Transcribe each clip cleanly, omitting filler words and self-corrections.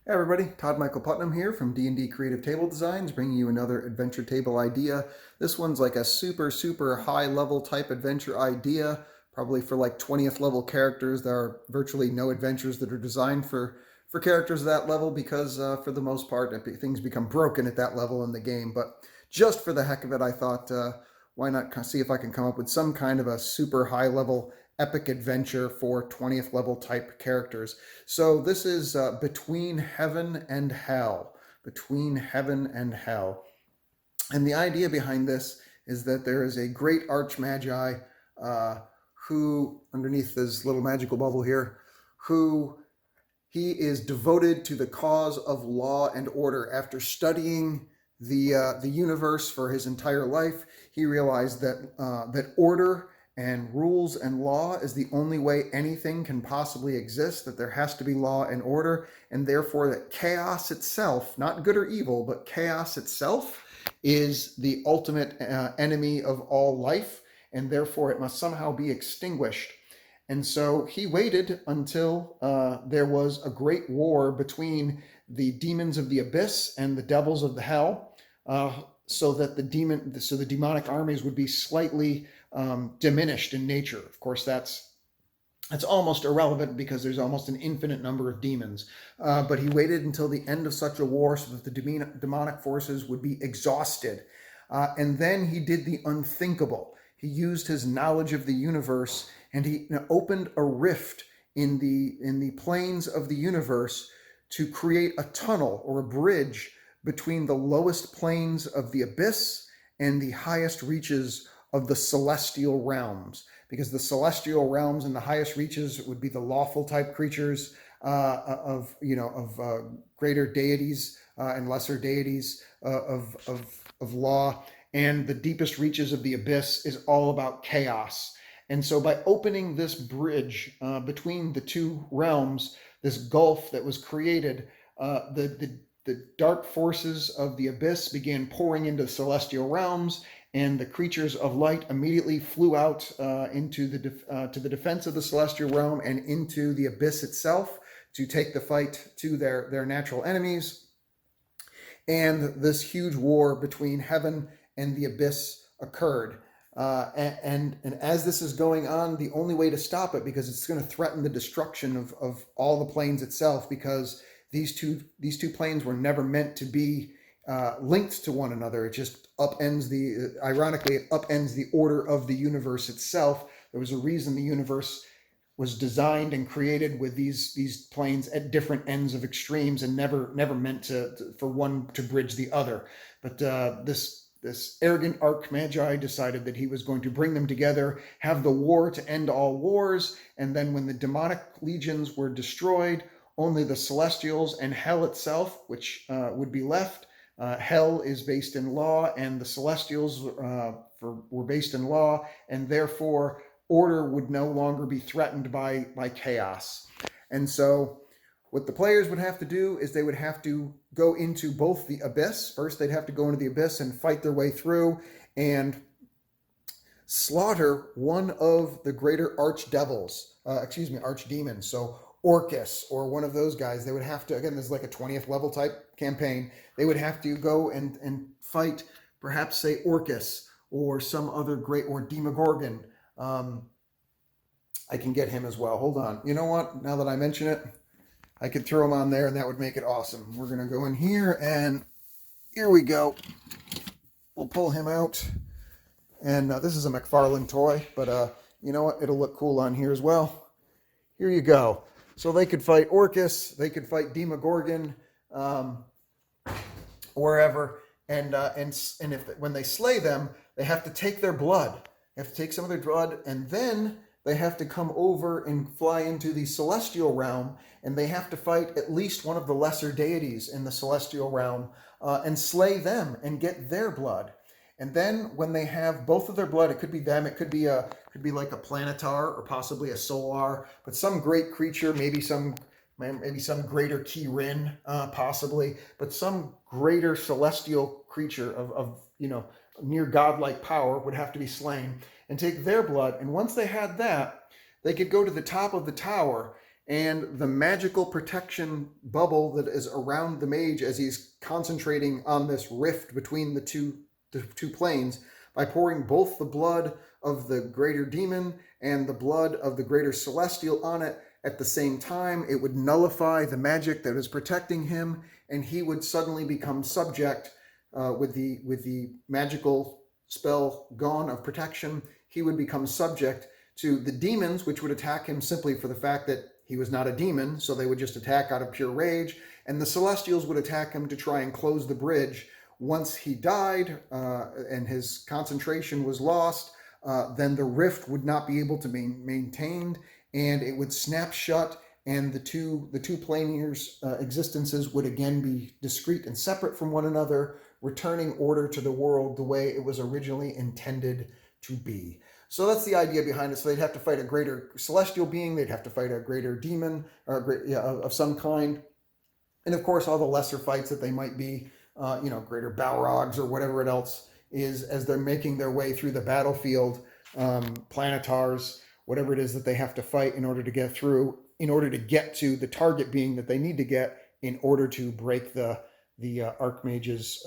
Hey everybody, Todd Michael Putnam here from D&D Creative Table Designs, bringing you another adventure table idea. This one's like a super high level type adventure idea, probably for like 20th level characters. There are virtually no adventures that are designed for characters at that level because for the most part things become broken at that level in the game. But just for the heck of it, I thought why not see if I can come up with some kind of a super high level epic adventure for 20th level type characters. So this is Between Heaven and Hell. Between Heaven and Hell. And the idea behind this is that there is a great archmagi uh, who, underneath this little magical bubble here, who he is devoted to the cause of law and order. After studying the universe for his entire life, he realized that order and rules and law is the only way anything can possibly exist, that there has to be law and order, and therefore that chaos itself, not good or evil, but chaos itself, is the ultimate enemy of all life, and therefore it must somehow be extinguished. And so he waited until there was a great war between the demons of the abyss and the devils of the hell, so that the demonic armies would be slightly diminished in nature. Of course, that's almost irrelevant because there's almost an infinite number of demons. But he waited until the end of such a war so that the demonic forces would be exhausted. And then he did the unthinkable. He used his knowledge of the universe and he opened a rift in the planes of the universe to create a tunnel or a bridge between the lowest planes of the abyss and the highest reaches of the celestial realms, because the celestial realms and the highest reaches would be the lawful type creatures of greater deities and lesser deities of law, and the deepest reaches of the abyss is all about chaos. And so by opening this bridge between the two realms, this gulf that was created, the dark forces of the abyss began pouring into the celestial realms, and the creatures of light immediately flew out to the defense of the celestial realm and into the abyss itself to take the fight to their natural enemies. And this huge war between heaven and the abyss occurred. And as this is going on, the only way to stop it, because it's going to threaten the destruction of all the planes itself, because these two planes were never meant to be linked to one another. It just ironically, it upends the order of the universe itself. There was a reason the universe was designed and created with these planes at different ends of extremes, and never meant for one to bridge the other. But this arrogant archmagi decided that he was going to bring them together, have the war to end all wars, and then when the demonic legions were destroyed, only the celestials and hell itself, which would be left. Hell is based in law, and the celestials were based in law, and therefore order would no longer be threatened by chaos. And so what the players would have to do is they would have to go into both the abyss. First, they'd have to go into the abyss and fight their way through and slaughter one of the greater archdemons. So Orcus or one of those guys, they would have to, again, this is like a 20th level type campaign. They would have to go and fight, perhaps say Orcus or some other great, or Demogorgon. I can get him as well. Hold on. You know what? Now that I mention it, I could throw him on there and that would make it awesome. We're going to go in here and here we go. We'll pull him out. And this is a McFarlane toy, but you know what? It'll look cool on here as well. Here you go. So they could fight Orcus, they could fight Demogorgon, wherever, and when they slay them, they have to take their blood. They have to take some of their blood, and then they have to come over and fly into the celestial realm, and they have to fight at least one of the lesser deities in the celestial realm and slay them and get their blood. And then when they have both of their blood, it could be them, it could be like a planetar or possibly a solar, but some great creature, maybe some greater Kirin, possibly, but some greater celestial creature of near godlike power would have to be slain and take their blood. And once they had that, they could go to the top of the tower and the magical protection bubble that is around the mage as he's concentrating on this rift between the two planes by pouring both the blood of the greater demon and the blood of the greater celestial on it at the same time. It would nullify the magic that is protecting him, and he would suddenly become subject with the magical spell gone of protection. He would become subject to the demons, which would attack him simply for the fact that he was not a demon, so they would just attack out of pure rage, and the Celestials would attack him to try and close the bridge. Once he died and his concentration was lost, then the rift would not be able to be maintained, and it would snap shut, and the two planar existences would again be discrete and separate from one another, returning order to the world the way it was originally intended to be. So that's the idea behind it. So they'd have to fight a greater celestial being, they'd have to fight a greater demon or of some kind, and of course all the lesser fights that they might be, greater Balrogs or whatever it else is as they're making their way through the battlefield, planetars, whatever it is that they have to fight in order to get through, in order to get to the target being that they need to get in order to break the Archmage's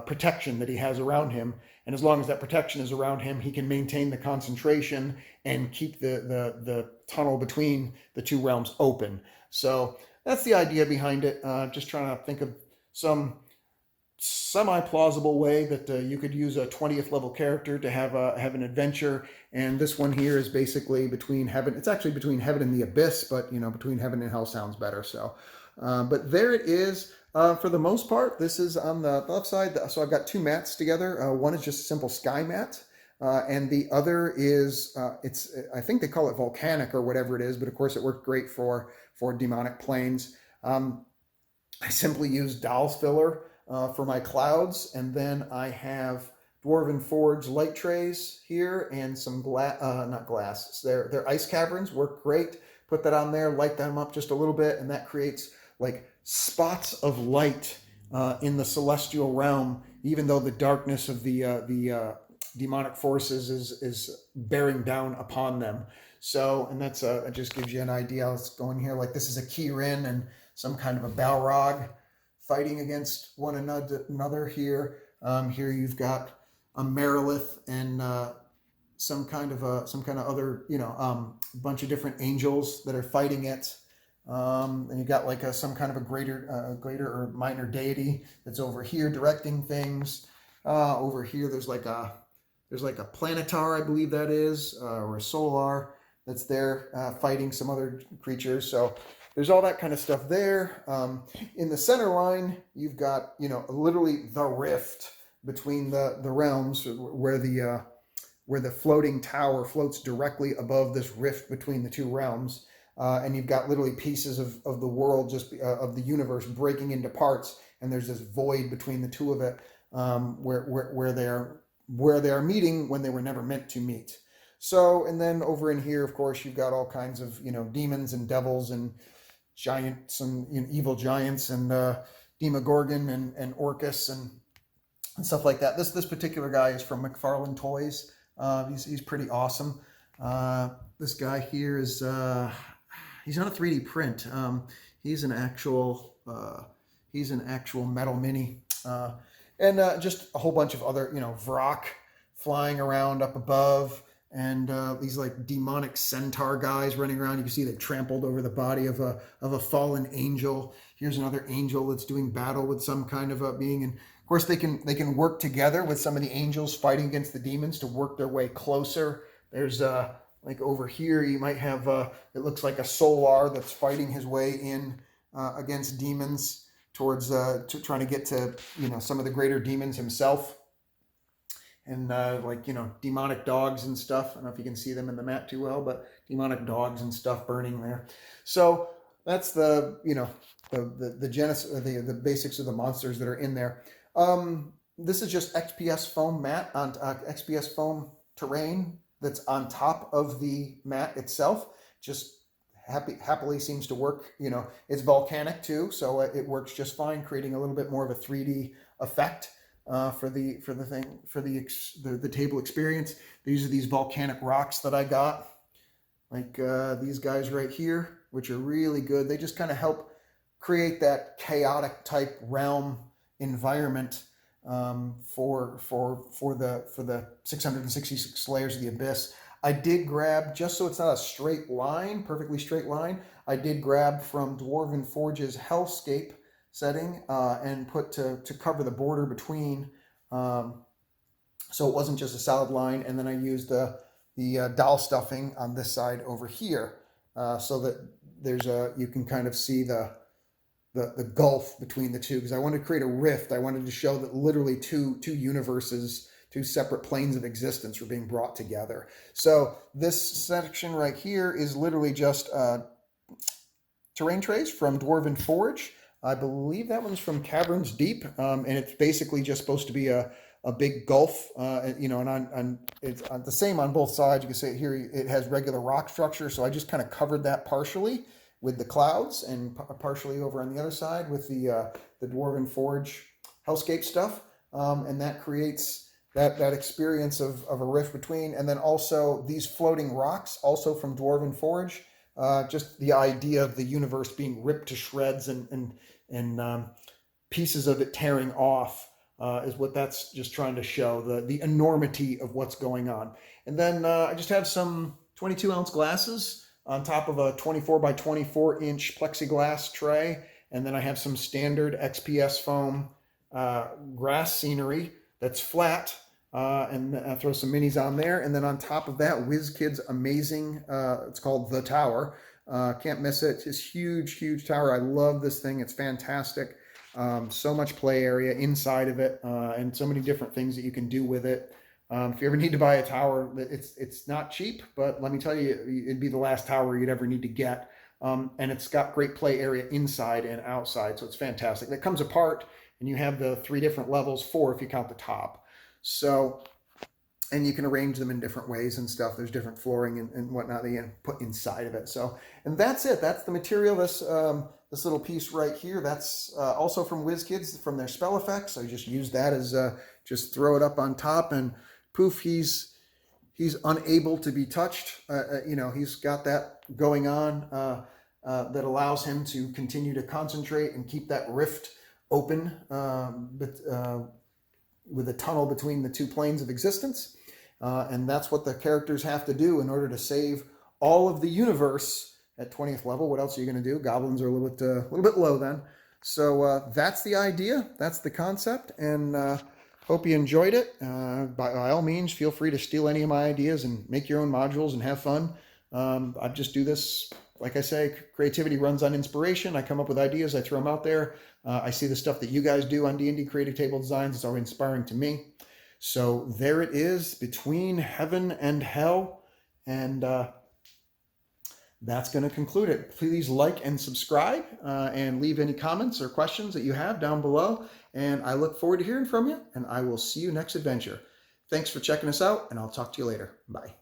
protection that he has around him. And as long as that protection is around him, he can maintain the concentration and keep the tunnel between the two realms open. So that's the idea behind it. Just trying to think of some semi-plausible way that you could use a 20th level character to have an adventure. And this one here is basically between heaven. It's actually between heaven and the abyss, but between heaven and hell sounds better. So, but there it is. For the most part, this is on the left side. So I've got two mats together. One is just a simple sky mat, and the other is I think they call it volcanic or whatever it is, but of course it worked great for demonic planes. I simply use Doll's filler for my clouds, and then I have Dwarven Forge light trays here and some not glass. They're ice caverns. Work great. Put that on there, light them up just a little bit, and that creates like spots of light in the celestial realm, even though the darkness of the demonic forces is bearing down upon them. So, and that's it just gives you an idea. Let's go in here like this is a Kirin and some kind of a Balrog fighting against one another here. Here you've got a Marilith and some kind of other bunch of different angels that are fighting it. And you got like some kind of a greater or minor deity that's over here directing things. Over here there's like a planetar, I believe that is, or a solar that's there fighting some other creatures. So there's all that kind of stuff there. In the center line, you've got literally the rift between the realms, where the floating tower floats directly above this rift between the two realms. And you've got literally pieces of the world, of the universe, breaking into parts, and there's this void between the two of it, where they are meeting when they were never meant to meet. So, and then over in here, of course, you've got all kinds of demons and devils and giants and evil giants and Demogorgon and Orcus and stuff like that. This particular guy is from McFarlane Toys. He's pretty awesome. This guy here is. He's not a 3D print. He's an actual metal mini, and just a whole bunch of other Vrock flying around up above, and these like demonic centaur guys running around. You can see they trampled over the body of a fallen angel. Here's another angel that's doing battle with some kind of a being, and of course they can work together with some of the angels fighting against the demons to work their way closer. There's like over here, you might have, it looks like a Solar that's fighting his way in against demons towards trying to get to, some of the greater demons himself. And demonic dogs and stuff. I don't know if you can see them in the map too well, but demonic dogs and stuff burning there. So that's the genesis, the basics of the monsters that are in there. This is just XPS foam mat on XPS foam terrain that's on top of the mat itself. Just happily seems to work. It's volcanic too, so it works just fine, creating a little bit more of a 3D effect for the table experience. These are these volcanic rocks that I got, like these guys right here. which are really good. They just kind of help create that chaotic type realm environment for the 666 layers of the Abyss. I did grab, just so it's not a straight line, perfectly straight line, I did grab from Dwarven Forge's Hellscape setting and put to cover the border between, so it wasn't just a solid line. And then I used the doll stuffing on this side over here, so that you can kind of see the gulf between the two, because I wanted to create a rift. I wanted to show that literally two universes, two separate planes of existence were being brought together. So this section right here is literally just terrain trays from Dwarven Forge. I believe that one's from Caverns Deep, and it's basically just supposed to be a big gulf, you know, and it's the same on both sides. You can see it here, it has regular rock structure, so I just kind of covered that partially with the clouds, and partially over on the other side with the Dwarven Forge Hellscape stuff, and that creates that experience of a rift between. And then also these floating rocks, also from Dwarven Forge, just the idea of the universe being ripped to shreds and pieces of it tearing off, is what that's just trying to show, the enormity of what's going on. And then I just have some 22-ounce glasses on top of a 24 by 24 inch plexiglass tray. And then I have some standard XPS foam grass scenery that's flat, and I throw some minis on there. And then on top of that, WizKid's amazing, it's called The Tower. Can't miss it. It's huge tower. I love this thing. It's fantastic. So much play area inside of it, and so many different things that you can do with it. If you ever need to buy a tower, it's not cheap, but let me tell you, it'd be the last tower you'd ever need to get. And it's got great play area inside and outside, so it's fantastic. That comes apart, and you have the 3 different levels, 4 if you count the top. So, and you can arrange them in different ways and stuff. There's different flooring and whatnot that you can put inside of it. So, and that's it. That's the material. This little piece right here, that's also from WizKids, from their spell effects. I just use that as just throw it up on top, and poof, he's unable to be touched. You know, he's got that going on that allows him to continue to concentrate and keep that rift open, with a tunnel between the 2 planes of existence. And that's what the characters have to do in order to save all of the universe at 20th level. What else are you going to do? Goblins are a little bit low then. So that's the idea. That's the concept. And hope you enjoyed it. By all means, feel free to steal any of my ideas and make your own modules and have fun. I just do this, like I say, creativity runs on inspiration. I come up with ideas, I throw them out there. I see the stuff that you guys do on D&D Creative Table Designs. It's always inspiring to me. So there it is, Between Heaven and Hell. And that's going to conclude it. Please like and subscribe, and leave any comments or questions that you have down below. And I look forward to hearing from you, and I will see you next adventure. Thanks for checking us out, and I'll talk to you later. Bye.